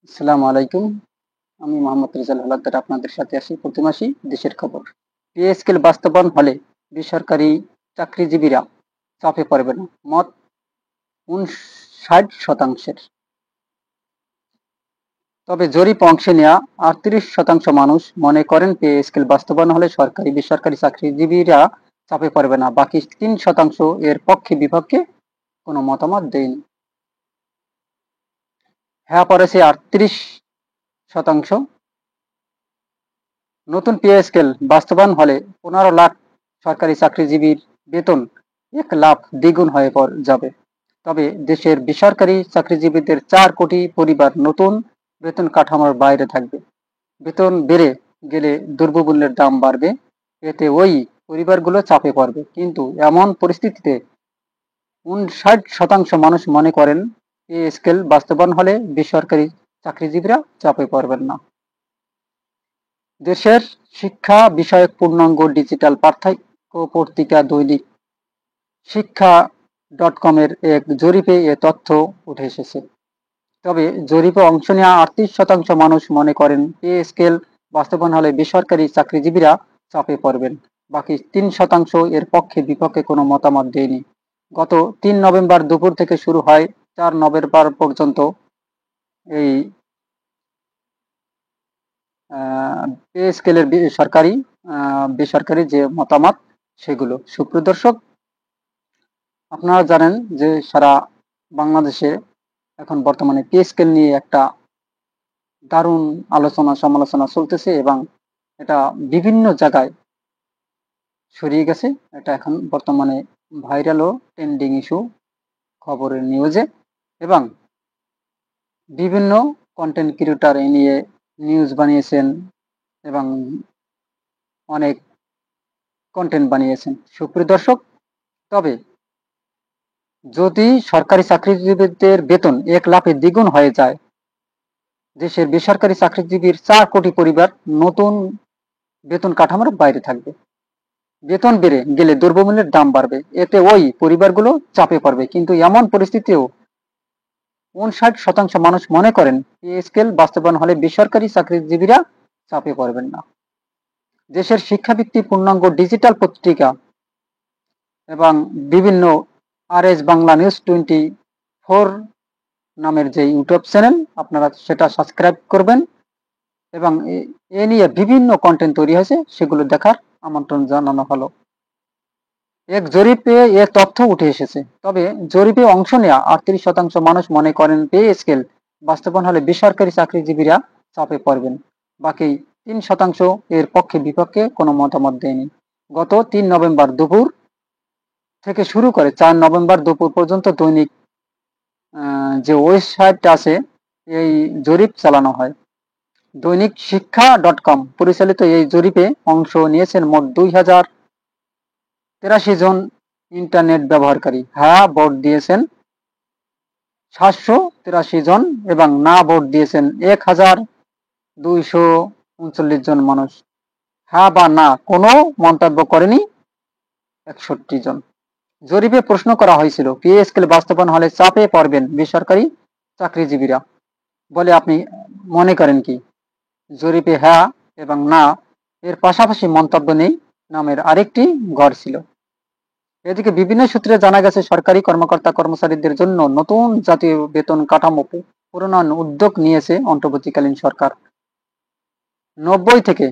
আসসালামু আলাইকুম। আমি মোহাম্মদ রেজাল হালাদার আপনাদের সাথে আসি প্রতি মাসেই দেশের খবর। পে স্কেল বাস্তবায়ন হলে বেসরকারি চাকরিজীবীরা চাপে পড়বে না, মত ৫৯%। তবে জরিপ অংশে নেওয়া ৩৮% মানুষ মনে করেন পে স্কেল বাস্তবায়ন হলে সরকারি বেসরকারি চাকরিজীবীরা চাপে পড়বে না, বাকি ৩% এর পক্ষে বিপক্ষে কোনো মতামত দেয়নি। হ্যাঁ পড়েছে ৩৮%। নতুন পে স্কেল বাস্তবায়ন হলে ১৫ লাখ সরকারি চাকরিজীবীর বেতন ১ লাখ দ্বিগুণ হয়ে যাবে। তবে দেশের বেসরকারি চাকরিজীবীদের ৪ কোটি পরিবার নতুন বেতন কাঠামোর বাইরে থাকবে। বেতন বেড়ে গেলে দ্রব্যমূল্যের দাম বাড়বে, এতে ওই পরিবারগুলো চাপে পড়বে। কিন্তু এমন পরিস্থিতিতে ৫৯% মানুষ মনে করেন পে স্কেল বাস্তবায়ন হলে বেসরকারি চাকরিজীবীরা চাপে পড়বেন না। দেশের শিক্ষা বিষয়ক পূর্ণাঙ্গ ডিজিটাল পাঠ্য পত্রিকা দৈনিক শিক্ষা .com-এর এক জরিপে এ তথ্য উঠে এসেছে। তবে জরিপে অংশ নেওয়া ৩৮% মানুষ মনে করেন পে স্কেল বাস্তবায়ন হলে বেসরকারি চাকরিজীবীরা চাপে পড়বেন, বাকি ৩% এর পক্ষে বিপক্ষে কোনো মতামত দেয়নি। গত ৩ নভেম্বর দুপুর থেকে শুরু হয় ৪ নভেম্বর পর্যন্ত এই পে স্কেলের সরকারি বেসরকারি যে মতামত সেগুলো। সুপ্রিয় দর্শক, আপনারা জানেন যে সারা বাংলাদেশে এখন বর্তমানে পে স্কেল নিয়ে একটা দারুণ আলোচনা সমালোচনা চলতেছে এবং এটা বিভিন্ন জায়গায় ছড়িয়ে গেছে। এটা এখন বর্তমানে ভাইরাল ও ট্রেন্ডিং ইস্যু খবরের নিউজে, এবং বিভিন্ন কন্টেন্ট ক্রিয়েটর এ নিয়ে নিউজ বানিয়েছেন এবং অনেক কন্টেন্ট বানিয়েছেন। সুপ্রিয় দর্শক, তবে যদি সরকারি চাকরিজীবীদের বেতন ১ লাখে দ্বিগুণ হয়ে যায়, দেশের বেসরকারি চাকরিজীবীর ৪ কোটি পরিবার নতুন বেতন কাঠামোর বাইরে থাকবে। বেতন বেড়ে গেলে দ্রব্যমূল্যের দাম বাড়বে, এতে ওই পরিবারগুলো চাপে পড়বে। কিন্তু এমন পরিস্থিতিও ৫৯% মানুষ মনে করেন পে স্কেল বাস্তবায়ন হলে বেসরকারি চাকরিজীবীরা চাপে পড়বেন না। দেশের শিক্ষাভিত্তিক পূর্ণাঙ্গ ডিজিটাল পত্রিকা এবং বিভিন্ন RS বাংলা নিউজ 24 নামের যে ইউটিউব চ্যানেল, আপনারা সেটা সাবস্ক্রাইব করবেন এবং এ নিয়ে বিভিন্ন কন্টেন্ট তৈরি হয়েছে, সেগুলো দেখার আমন্ত্রণ জানানো হলো। এক জরিপে এ তথ্য উঠে এসেছে। তবে জরিপে অংশ নেওয়া ৩৮% মানুষ মনে করেন পে স্কেল বাস্তবায়ন হলে বেসরকারি চাকরিজীবীরা চাপে পড়বেন, বাকি ৩% এর পক্ষে বিপক্ষে কোনো মতামত দেয়নি। গত ৩ নভেম্বর দুপুর থেকে শুরু করে ৪ নভেম্বর দুপুর পর্যন্ত দৈনিক যে ওয়েবসাইট আছে এই জরিপ চালানো হয়। দৈনিক শিক্ষা .com পরিচালিত এই জরিপে অংশ নিয়েছেন মোট ২,০৮৩ জন ইন্টারনেট ব্যবহারকারী। হ্যাঁ ভোট দিয়েছেন ৭৮৩ জন এবং না ভোট দিয়েছেন ১,২৩৯ জন মানুষ। হ্যাঁ বা না কোনো মন্তব্য করেনি ৬১ জন। জরিপে প্রশ্ন করা হয়েছিল পে স্কেল বাস্তবায়ন হলে চাপে পড়বেন বেসরকারি চাকরিজীবীরা বলে আপনি মনে করেন কি? জরিপে হ্যাঁ এবং না এর পাশাপাশি মন্তব্য নেই নামের আরেকটি ঘর ছিল। এদিকে বিভিন্ন সূত্রে জানা গেছে সরকারি কর্মকর্তা কর্মচারীদের জন্য নতুন জাতীয় বেতন কাঠামো প্রণয়ন উদ্যোগ নিয়েছে অন্তর্বর্তীকালীন সরকার। ৯০ থেকে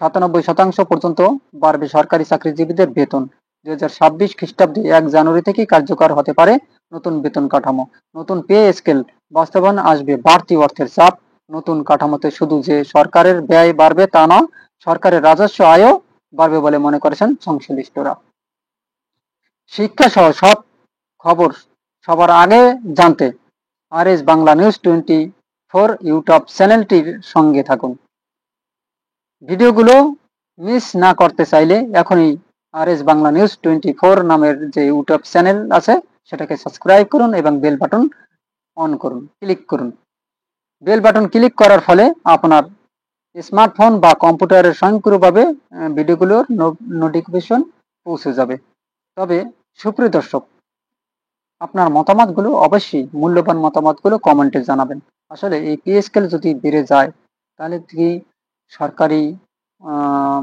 ৯৭% পর্যন্ত বাড়বে সরকারি চাকরিজীবীদের বেতন। ২০২৬ খ্রিস্টাব্দে ১ জানুয়ারি থেকে কার্যকর হতে পারে নতুন বেতন কাঠামো। নতুন পে স্কেল বাস্তবায়ন আসবে বাড়তি অর্থের চাপ। নতুন কাঠামোতে শুধু যে সরকারের ব্যয় বাড়বে তা নয়, সরকারের রাজস্ব আয়ও বাড়বে বলে মনে করেছেন সংশ্লিষ্টরা। শিক্ষা সহ সব খবর সবার আগে জানতে RS বাংলা নিউজ 24 ইউটিউব চ্যানেলটির সঙ্গে থাকুন। ভিডিওগুলো মিস না করতে চাইলে এখনই RS বাংলা নিউজ 24 নামের যে ইউটিউব চ্যানেল আছে সেটাকে সাবস্ক্রাইব করুন এবং বেল বাটন অন করুন, ক্লিক করুন। বেল বাটন ক্লিক করার ফলে আপনার স্মার্টফোন বা কম্পিউটারের স্বয়ংক্রিয়ভাবে ভিডিওগুলোর নোটিফিকেশন পৌঁছে যাবে। তবে সুপ্রিয় দর্শক, আপনার মতামতগুলো অবশ্যই মূল্যবান মতামতগুলো কমেন্টে জানাবেন। আসলে এই পে স্কেল যদি বেড়ে যায় তাহলে কি সরকারি আহ,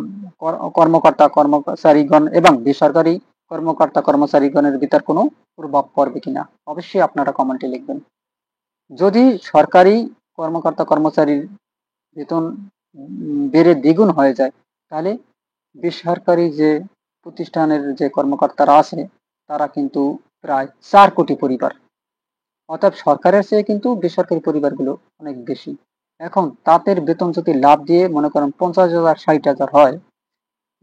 কর্মকর্তা কর্মচারীগণ এবং বেসরকারি কর্মকর্তা কর্মচারীগণের ভিতর কোনো প্রভাব পড়বে কিনা অবশ্যই আপনারা কমেন্টে লিখবেন। যদি সরকারি কর্মকর্তা কর্মচারীর বেতন বেড়ে দ্বিগুণ হয়ে যায় তাহলে বেসরকারি যে প্রতিষ্ঠানের যে কর্মকর্তারা আছে তারা কিন্তু প্রায় 4 কোটি পরিবার, অর্থাৎ সরকারের চেয়ে কিন্তু বেসরকারি পরিবারগুলো অনেক বেশি। এখন তাদের বেতন যদি লাভ দিয়ে মনে করেন 50,000 60,000 হয়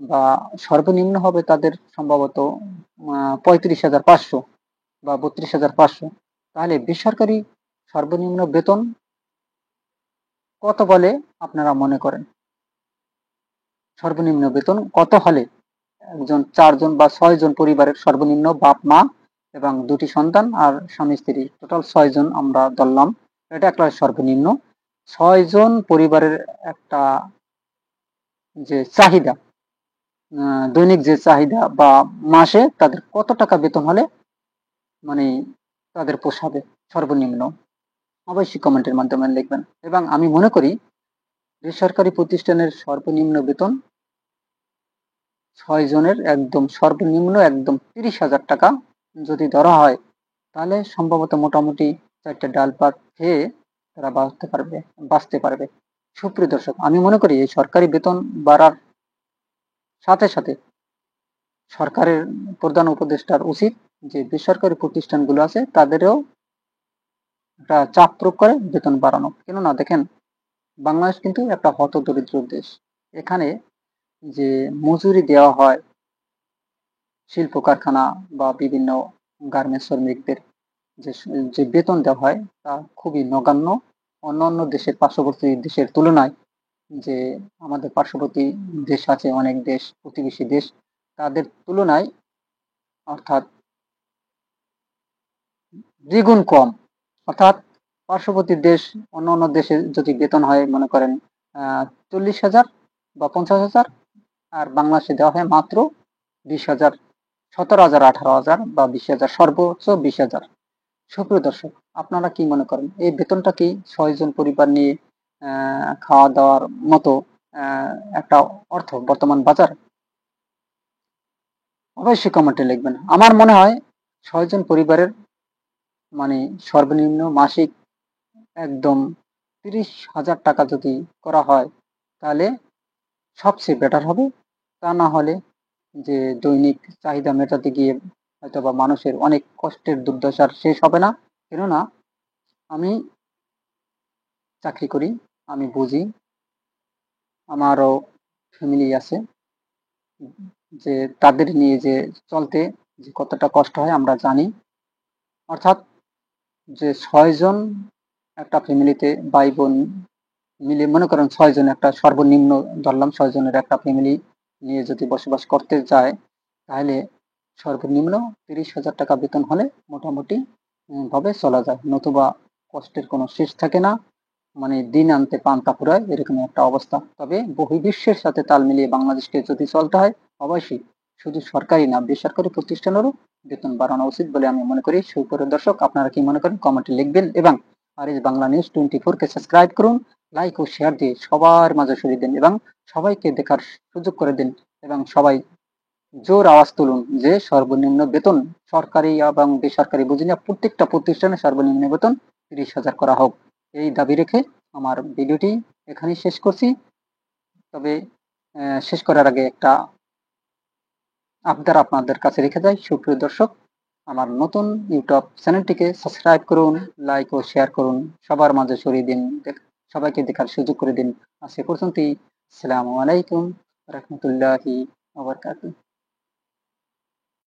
বা সর্বনিম্ন হবে তাদের সম্ভবত 35,500 বা 32,500, তাহলে বেসরকারি সর্বনিম্ন বেতন কত বলে আপনারা মনে করেন? সর্বনিম্ন বেতন কত হলে একজন 4 জন বা 6 জন পরিবারের সর্বনিম্ন বাপ মা এবং 2টি সন্তান আর স্বামী স্ত্রী টোটাল 6 জন আমরা ধরলাম, এটা একটা সর্বনিম্ন 6 জন পরিবারের একটা যে চাহিদা, দৈনিক যে চাহিদা বা মাসে তাদের কত টাকা বেতন হলে মানে তাদের পোষাবে সর্বনিম্ন অবশ্যই কমেন্টের মাধ্যমে লিখবেন। এবং আমি মনে করি বেসরকারি প্রতিষ্ঠানের সর্বনিম্ন বেতন 6 জনের একদম সর্বনিম্ন একদম 30,000 টাকা যদি ধরা হয় তাহলে সম্ভবত মোটামুটি 4টা ডাল ভাত খেয়ে তারা বাঁচতে পারবে। সুপ্রিয় দর্শক, আমি মনে করি এই সরকারি বেতন বাড়ার সাথে সাথে সরকারের প্রধান উপদেষ্টার উচিত যে বেসরকারি প্রতিষ্ঠানগুলো আছে তাদেরও একটা চাপ প্রয়োগ করে বেতন বাড়ানো। কেননা দেখেন, বাংলাদেশ কিন্তু একটা হতদরিদ্র দেশ। এখানে যে মজুরি দেওয়া হয় শিল্প কারখানা বা বিভিন্ন গার্মেন্টস শ্রমিকদের যে যে বেতন দেওয়া হয় তা খুবই নগণ্য। অন্যান্য দেশের পার্শ্ববর্তী দেশের তুলনায় যে আমাদের পার্শ্ববর্তী দেশ আছে, অনেক দেশ প্রতিবেশী দেশ, তাদের তুলনায় অর্থাৎ দ্বিগুণ কম। অর্থাৎ পার্শ্ববর্তী দেশ অন্য দেশে যদি বেতন হয় মনে করেন 40,000 বা 50,000, আর বাংলাদেশে দেওয়া হয় মাত্র 20,000, 17,000, 18,000 বা 20,000, সর্বোচ্চ 20,000। সুপ্রিয় দর্শক, আপনারা কি মনে করেন এই বেতনটা কি 6 জন পরিবার নিয়ে খাওয়া দাওয়ার মতো একটা অর্থ বর্তমান বাজার? অবশ্যই কমেন্টে লিখবেন। আমার মনে হয় 6 জন পরিবারের মানে সর্বনিম্ন মাসিক একদম 30,000 টাকা যদি করা হয় তাহলে সবচেয়ে বেটার হবে। তা না হলে যে দৈনিক চাহিদা মেটাতে গিয়ে হয়তো বা মানুষের অনেক কষ্টের দুর্দশার শেষ হবে না। কেননা আমি চাকরি করি, আমি বুঝি, আমারও ফ্যামিলি আছে, যে তাদের নিয়ে যে চলতে যে কতটা কষ্ট হয় আমরা জানি। অর্থাৎ যে 6 জন একটা ফ্যামিলিতে ভাই বোন মিলে মনে করেন 6 জন একটা সর্বনিম্ন ধরলাম, 6 জনের একটা ফ্যামিলি নিয়ে যদি বসবাস করতে যায় তাহলে সর্বনিম্ন 30,000 টাকা বেতন হলে মোটামুটি ভাবে চলা যায়, নতুবা কষ্টের কোনো শেষ থাকে না। মানে দিন আনতে পান্তা ফুরায় এরকম একটা অবস্থা। তবে বহির্বিশ্বের সাথে তাল মিলিয়ে বাংলাদেশকে যদি চলতে হয় অবশ্যই শুধু সরকারি না বেসরকারি প্রতিষ্ঠানেরও বেতন বাড়ানো উচিত বলে আমি মনে করি। সুপ্রিয় দর্শক, আপনারা কি মনে করেন কমেন্টে লিখবেন এবং আর এস বাংলা নিউজ 24 কে সাবস্ক্রাইব করুন, লাইক ও শেয়ার দিয়ে সবার মাঝে ছড়িয়ে দিন এবং সবাইকে দেখার সুযোগ করে দিন এবং সবাই জোর আওয়াজ তুলুন যে সর্বনিম্ন বেতন সরকারি এবং বেসরকারি বুঝি না প্রত্যেকটা প্রতিষ্ঠানে সর্বনিম্ন বেতন 30,000 করা হোক। এই দাবি রেখে আমার ভিডিওটি এখানেই শেষ করছি। তবে শেষ করার আগে একটা আবদার আপনাদের কাছে রেখে যাই। সুপ্রিয় দর্শক, আমার নতুন ইউটিউব চ্যানেলটিকে সাবস্ক্রাইব করুন, লাইক ও শেয়ার করুন, সবার মাঝে ছড়িয়ে দিন, সবাইকে দেখার সুযোগ করে দিন। আজ এ পর্যন্তই। আসসালামু আলাইকুম রহমতুল্লাহি ওয়া বারাকাতুহু।